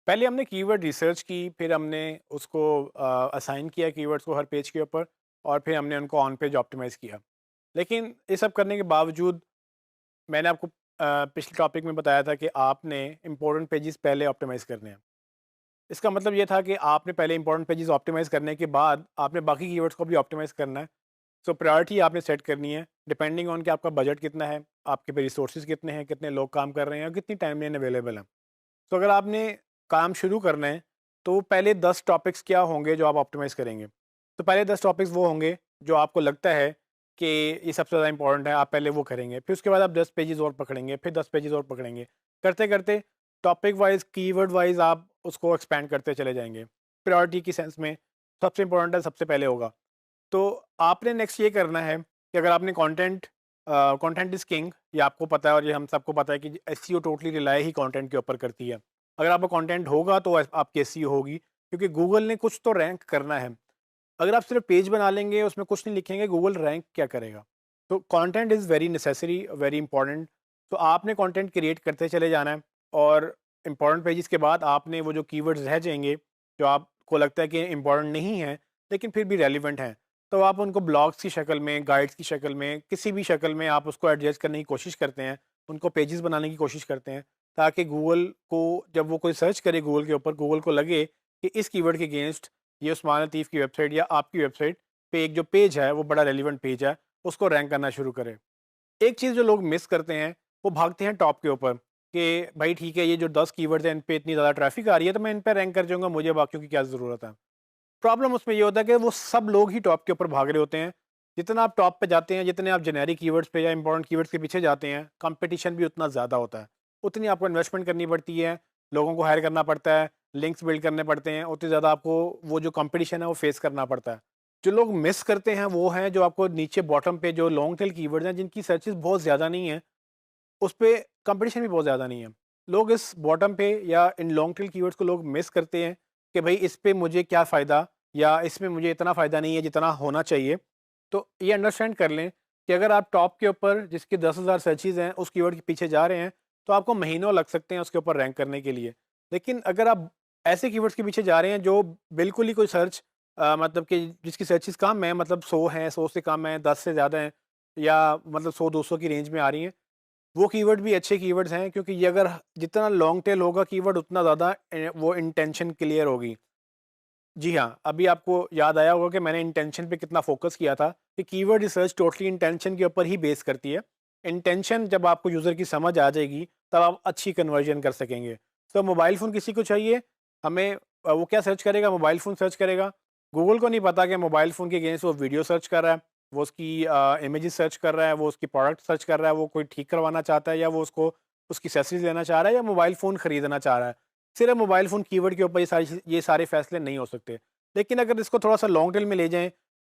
पहले हमने keyword research की, फिर हमने उसको असाइन किया कीवर्ड्स को हर पेज के ऊपर और फिर हमने उनको ऑन पेज ऑप्टिमाइज़ किया। लेकिन ये सब करने के बावजूद मैंने आपको पिछले टॉपिक में बताया था कि आपने इम्पोर्टेंट पेजेस पहले ऑप्टिमाइज़ करने हैं। इसका मतलब ये था कि आपने पहले इम्पोर्टेंट पेजेस ऑप्टिमाइज़ करने के बाद आपने बाकी कीवर्ड्स को भी ऑप्टिमाइज़ करना है। सो प्रायोरिटी आपने सेट करनी है डिपेंडिंग ऑन कि आपका बजट कितना है, आपके पे रिसोर्सेज़ कितने हैं, कितने लोग काम कर रहे हैं और कितनी टाइमलाइन अवेलेबल है। तो अगर आपने काम शुरू करना है तो पहले 10 टॉपिक्स क्या होंगे जो आप ऑप्टिमाइज़ करेंगे? तो पहले 10 टॉपिक्स वो होंगे जो आपको लगता है कि ये सबसे ज़्यादा इंपॉर्टेंट है, आप पहले वो करेंगे। फिर उसके बाद आप 10 पेजेज़ और पकड़ेंगे, फिर 10 पेजेज़ और पकड़ेंगे। करते-करते टॉपिक वाइज़, कीवर्ड वाइज़ आप उसको एक्सपैंड करते चले जाएँगे। प्रायोरिटी की सेंस में सबसे इंपॉर्टेंट है, सबसे पहले होगा। तो आपने नेक्स्ट ये करना है कि अगर आपने कंटेंट इज़ किंग, ये आपको पता है और ये हम सबको पता है कि एसईओ टोटली रिलाय ही कंटेंट के ऊपर करती है। अगर आपका कंटेंट होगा तो आपकी एसईओ होगी, क्योंकि गूगल ने कुछ तो रैंक करना है। अगर आप सिर्फ पेज बना लेंगे, उसमें कुछ नहीं लिखेंगे, गूगल रैंक क्या करेगा? तो content is very necessary, very important. तो आपने कंटेंट क्रिएट करते चले जाना है और इंपॉर्टेंट पेजेस के बाद आपने वो जो कीवर्ड्स रह जाएँगे, जो आपको लगता है कि इंपॉर्टेंट नहीं है, लेकिन फिर भी रेलेवेंट हैं, तो आप उनको ब्लॉग्स की शक्ल में, गाइड्स की शक्ल में, किसी भी शक्ल में आप उसको एडजस्ट करने की कोशिश करते हैं, उनको पेजेस बनाने की कोशिश करते हैं, ताकि गूगल को जब वो कोई सर्च करे गूगल के ऊपर, गूगल को लगे कि इस कीवर्ड के अगेंस्ट ये उस्मान लतीफ़ की वेबसाइट या आपकी वेबसाइट पे एक जो पेज है, वो बड़ा रेलेवेंट पेज है, उसको रैंक करना शुरू करें। एक चीज़ जो लोग मिस करते हैं, वो भागते हैं टॉप के ऊपर कि भाई ठीक है, ये जो 10 कीवर्ड्स हैं, इन पे इतनी ज़्यादा ट्रैफ़िक आ रही है, तो मैं इन पे रैंक कर जाऊँगा, मुझे बाकियों की क्या ज़रूरत है। प्रॉब्लम उसमें ये होता है कि वो सब लोग ही टॉप के ऊपर भाग रहे होते हैं। जितना आप टॉप पे जाते हैं, जितने आप जेनेरिक कीवर्ड्स पे या इंपॉर्टेंट कीवर्ड्स के पीछे जाते हैं, कंपटीशन भी उतना ज़्यादा होता है। उतनी आपको इन्वेस्टमेंट करनी पड़ती है, लोगों को हायर करना पड़ता है, लिंक्स बिल्ड करने पड़ते हैं, उतनी ज़्यादा आपको वो जो कंपटीशन है, वो फेस करना पड़ता है। जो लोग मिस करते हैं, वो हैं जो आपको नीचे बॉटम पे जो लॉन्ग टेल कीवर्ड्स हैं, जिनकी सर्चेज़ बहुत ज़्यादा नहीं है, उस पे कंपटीशन भी बहुत ज़्यादा नहीं है। लोग इस बॉटम पे या इन लॉन्ग टेल कीवर्ड्स को लोग मिस करते हैं कि भई इस पे मुझे क्या फ़ायदा या इसमें मुझे इतना फ़ायदा नहीं है जितना होना चाहिए। तो ये अंडरस्टैंड कर लें कि अगर आप टॉप के ऊपर जिसकी 10,000 सर्चेज़ हैं, उस कीवर्ड के पीछे जा रहे हैं, तो आपको महीनों लग सकते हैं उसके ऊपर रैंक करने के लिए। लेकिन अगर आप ऐसे कीवर्ड्स के पीछे जा रहे हैं जो बिल्कुल ही कोई सर्च मतलब कि जिसकी सर्चेज़ कम है, मतलब 100 हैं, 100 से कम है, 10 से ज़्यादा हैं या मतलब 100-200 की रेंज में आ रही हैं, वो कीवर्ड भी अच्छे कीवर्ड्स हैं, क्योंकि ये अगर जितना लॉन्ग टेल होगा कीवर्ड, उतना ज़्यादा वो इंटेंशन क्लियर होगी। जी हाँ, अभी आपको याद आया होगा कि मैंने इंटेंशन पे कितना फ़ोकस किया था कि कीवर्ड रिसर्च टोटली इंटेंशन के ऊपर ही बेस करती है। इंटेंशन जब आपको यूज़र की समझ आ जाएगी, तब आप अच्छी कन्वर्जन कर सकेंगे। तो मोबाइल फ़ोन किसी को चाहिए, हमें वो क्या सर्च करेगा? मोबाइल फ़ोन सर्च करेगा। गूगल को नहीं पता कि मोबाइल फ़ोन के अगेंस्ट वो वीडियो सर्च कर रहा है, वो उसकी इमेजेस सर्च कर रहा है, वो उसकी प्रोडक्ट सर्च कर रहा है, वो कोई ठीक करवाना चाहता है या वो उसको उसकी एक्सेसरीज़ लेना चाह रहा है या मोबाइल फ़ोन खरीदना चाह रहा है। सिर्फ मोबाइल फ़ोन कीवर्ड के ऊपर ये सारे फैसले नहीं हो सकते। लेकिन अगर इसको थोड़ा-सा लॉन्ग टेल में ले जाएँ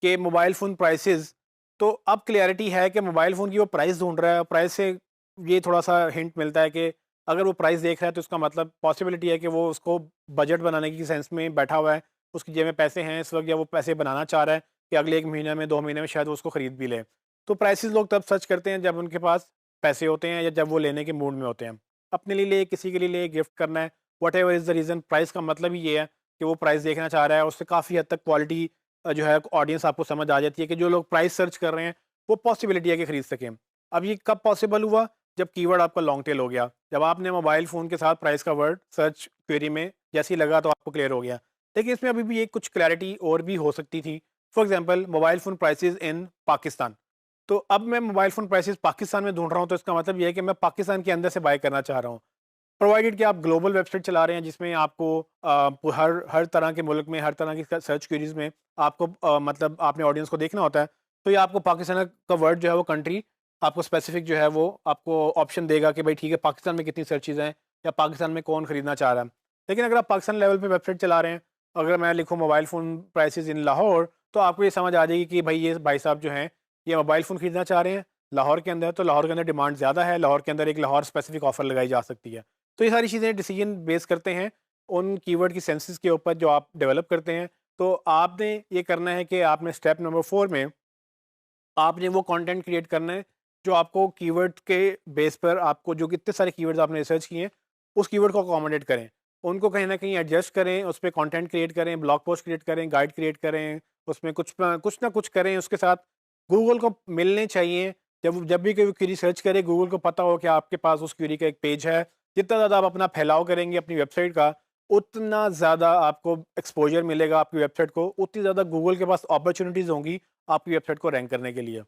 कि मोबाइल फ़ोन प्राइसेज़, तो अब क्लैरिटी है कि मोबाइल फ़ोन की वो प्राइस ढूँढ रहा है। प्राइस से ये थोड़ा-सा हिंट मिलता है कि अगर वो प्राइस देख रहा है, तो इसका मतलब पॉसिबिलिटी है कि वो उसको बजट बनाने की सेंस में बैठा हुआ है। उसकी जेब में पैसे हैं इस वक़्त, या वो पैसे बनाना चाह रहा है कि अगले 1 महीने में, 2 महीने में शायद वो उसको खरीद भी ले। तो प्राइसेज़ लोग तब सर्च करते हैं जब उनके पास पैसे होते हैं या जब वो लेने के मूड में होते हैं। अपने लिए ले, किसी के लिए गिफ्ट करना है, whatever is the reason, price का मतलब ही ये है कि वो प्राइस देखना चाह रहा है। उससे काफ़ी हद तक क्वालिटी जो है ऑडियंस आपको समझ आ जाती है कि जो लोग प्राइस सर्च कर रहे हैं, वो पॉसिबिलिटी है कि खरीद सकें। अब ये कब पॉसिबल हुआ? जब कीवर्ड आपका लॉन्ग टेल हो गया। जब आपने मोबाइल फ़ोन के साथ प्राइस का वर्ड सर्च क्वेरी में जैसे ही लगा, तो आपको क्लियर हो गया। लेकिन इसमें अभी भी एक कुछ क्लैरिटी और भी हो सकती थी। For example mobile phone prices in Pakistan. तो अब मैं मोबाइल फ़ोन प्राइसेज़ पाकिस्तान में ढूँढ रहा हूँ, तो इसका मतलब ये है कि मैं पाकिस्तान के अंदर से बाय करना चाह रहा हूँ। प्रोवाइडेड कि आप ग्लोबल वेबसाइट चला रहे हैं जिसमें आपको हर हर तरह के मुल्क में, हर तरह की सर्च क्वेरीज में आपको मतलब आपने ऑडियंस को देखना होता है, तो ये आपको पाकिस्तान का वर्ड जो है, वो कंट्री आपको स्पेसिफिक जो है वो आपको ऑप्शन देगा कि भाई ठीक है, पाकिस्तान में कितनी सर्चेज हैं या पाकिस्तान में कौन खरीदना चाह रहा है। लेकिन अगर आप पाकिस्तान लेवल पे वेबसाइट चला रहे हैं, अगर मैं लिखूँ mobile phone prices in Lahore, तो आपको ये समझ आ जाएगी कि भाई ये भाई साहब जो हैं, ये मोबाइल फ़ोन खरीदना चाह रहे हैं लाहौर के अंदर, तो लाहौर के अंदर डिमांड ज़्यादा है, लाहौर के अंदर एक लाहौर स्पेसिफिक ऑफर लगाई जा सकती है। तो ये सारी चीज़ें डिसीजन बेस करते हैं उन कीवर्ड की सेंसेस के ऊपर जो आप डेवलप करते हैं। तो आपने ये करना है कि आपने स्टेप नंबर 4 में आपने वो कंटेंट क्रिएट करना है जो आपको कीवर्ड के बेस पर, आपको जो कितने सारे कीवर्ड्स आपने रिसर्च किए हैं, उस कीवर्ड को अकोमोडेट करें। उनको कहीं न कहीं एडजस्ट करें, उस पे कंटेंट क्रिएट करें, ब्लॉग पोस्ट क्रिएट करें, गाइड क्रिएट करें, उसमें कुछ ना कुछ करें। उसके साथ गूगल को मिलने चाहिए। जब भी कोई क्वेरी सर्च करे, गूगल को पता हो कि आपके पास उस क्वेरी का एक पेज है। जितना ज़्यादा आप अपना फैलाव करेंगे अपनी वेबसाइट का, उतना ज़्यादा आपको एक्सपोज़र मिलेगा आपकी वेबसाइट को, उतनी ज़्यादा गूगल के पास अपॉर्च्युनिटीज़ होंगी आपकी वेबसाइट को रैंक करने के लिए।